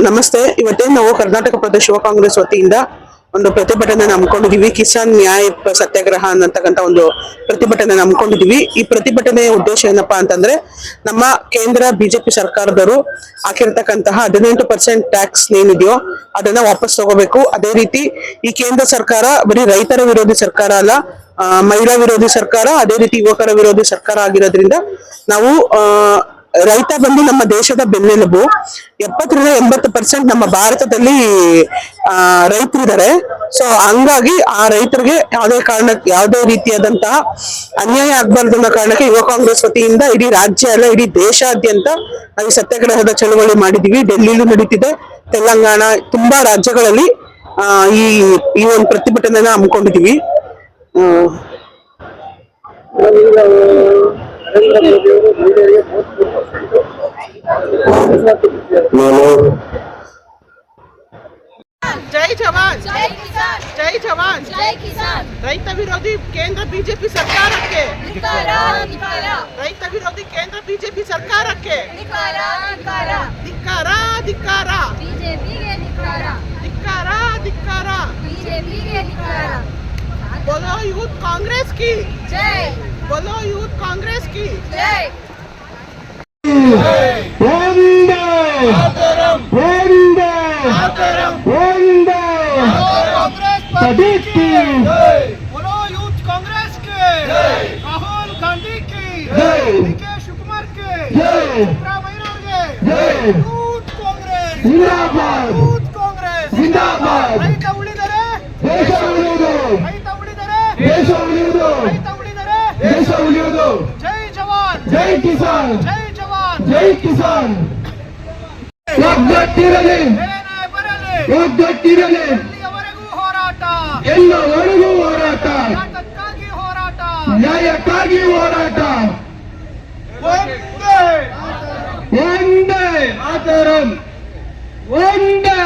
ನಮಸ್ತೆ. ಇವತ್ತೇ ನಾವು ಕರ್ನಾಟಕ ಪ್ರದೇಶ ಯುವ ಕಾಂಗ್ರೆಸ್ ವತಿಯಿಂದ ಒಂದು ಪ್ರತಿಭಟನೆ ಹಮ್ಮಿಕೊಂಡಿದೀವಿ. ಕಿಸಾನ್ ನ್ಯಾಯ ಸತ್ಯಾಗ್ರಹ ಅನ್ನತಕ್ಕಂಥ ಒಂದು ಪ್ರತಿಭಟನೆ ಹಮ್ಮಿಕೊಂಡಿದೀವಿ. ಈ ಪ್ರತಿಭಟನೆಯ ಉದ್ದೇಶ ಏನಪ್ಪಾ ಅಂತಂದ್ರೆ, ನಮ್ಮ ಕೇಂದ್ರ ಬಿಜೆಪಿ ಸರ್ಕಾರದವರು ಹಾಕಿರ್ತಕ್ಕಂತಹ 18% ಟ್ಯಾಕ್ಸ್ ಏನಿದೆಯೋ ಅದನ್ನ ವಾಪಸ್ ತಗೋಬೇಕು. ಅದೇ ರೀತಿ ಈ ಕೇಂದ್ರ ಸರ್ಕಾರ ಬರೀ ರೈತರ ವಿರೋಧಿ ಸರ್ಕಾರ ಅಲ್ಲ, ಮಹಿಳಾ ವಿರೋಧಿ ಸರ್ಕಾರ, ಅದೇ ರೀತಿ ಯುವಕರ ವಿರೋಧಿ ಸರ್ಕಾರ ಆಗಿರೋದ್ರಿಂದ ನಾವು ರೈತ ಬಂದು ನಮ್ಮ ದೇಶದ ಬೆನ್ನೆಲುಬು. 70% ನಮ್ಮ ಭಾರತದಲ್ಲಿ ರೈತರಿದ್ದಾರೆ. ಸೊ ಹಂಗಾಗಿ ಆ ರೈತರಿಗೆ ಯಾವುದೇ ರೀತಿಯಾದಂತಹ ಅನ್ಯಾಯ ಆಗ್ಬಾರ್ದು ಅನ್ನೋ ಕಾರಣಕ್ಕೆ ಯುವ ಕಾಂಗ್ರೆಸ್ ವತಿಯಿಂದ ಇಡೀ ರಾಜ್ಯ ಅಲ್ಲ, ಇಡೀ ದೇಶಾದ್ಯಂತ ನಾವು ಸತ್ಯಾಗ್ರಹದ ಚಳವಳಿ ಮಾಡಿದೀವಿ. ಡೆಲ್ಲಿಲೂ ನಡೀತಿದೆ, ತೆಲಂಗಾಣ, ತುಂಬಾ ರಾಜ್ಯಗಳಲ್ಲಿ ಈ ಒಂದು ಪ್ರತಿಭಟನೆನ ಹಮ್ಮಿಕೊಂಡಿದೀವಿ. ಜೈ ಜವಾನ್ ಜೈ ಜವಾನ್ ರೈತ ವಿರೋಧಿ ಕೇಂದ್ರ ಬಿಜೆಪಿ ಸರ್ಕಾರಕ್ಕೆ, ರೈತ ವಿರೋಧಿ ಕೇಂದ್ರ ಬಿಜೆಪಿ ಸರ್ಕಾರಕ್ಕೆ ಧಿಕ್ಕಾರ ಧಿಕ್ಕಾರ ಧಿಕ್ಕಾರ ಧಿಕ್ಕಾರ. बोलो यूथ कांग्रेस की जय, बोलो यूथ कांग्रेस की जय. वंदे वंदे वंदे कांग्रेस की जय, बोलो यूथ कांग्रेस की जय, राहुल गांधी की जय, डीके शिवकुमार की जय, सिद्धरामಯ್ಯ के जय, यूथ कांग्रेस जिंदाबाद, यूथ कांग्रेस जिंदाबाद. ರೈತ ಉಳಿದರೆ ದೇಶ ಉಳಿಯುವುದು, ರೈತ ಉಳಿದರೆ ದೇಶ ಉಳಿಯುವುದು, ರೈತ ಉಳಿದರೆ ದೇಶ ಉಳಿಯುವುದು. ಜೈ ಜವಾನ್ ಜೈ ಕಿಸಾನ್, ಜೈ ಜವಾನ್ ಜೈ ಕಿಸಾನ್. ಒಗ್ಗಟ್ಟಿರಲಿ, ಏನೇ ಬರಲಿ ಒಗ್ಗಟ್ಟಿರಲಿ, ಎಲ್ಲಿಯವರೆಗೂ ಹೋರಾಟ, ಎಲ್ಲವರೆಗೂ ಹೋರಾಟ, ನ್ಯಾಯಕ್ಕಾಗಿ ಹೋರಾಟ. ನ್ಯಾಯಕ್ಕಾಗಿ ಹೋರಾಟ. ಒಂದೇ ಒಂದೇ ಮಾತರಂ, ಒಂದೇ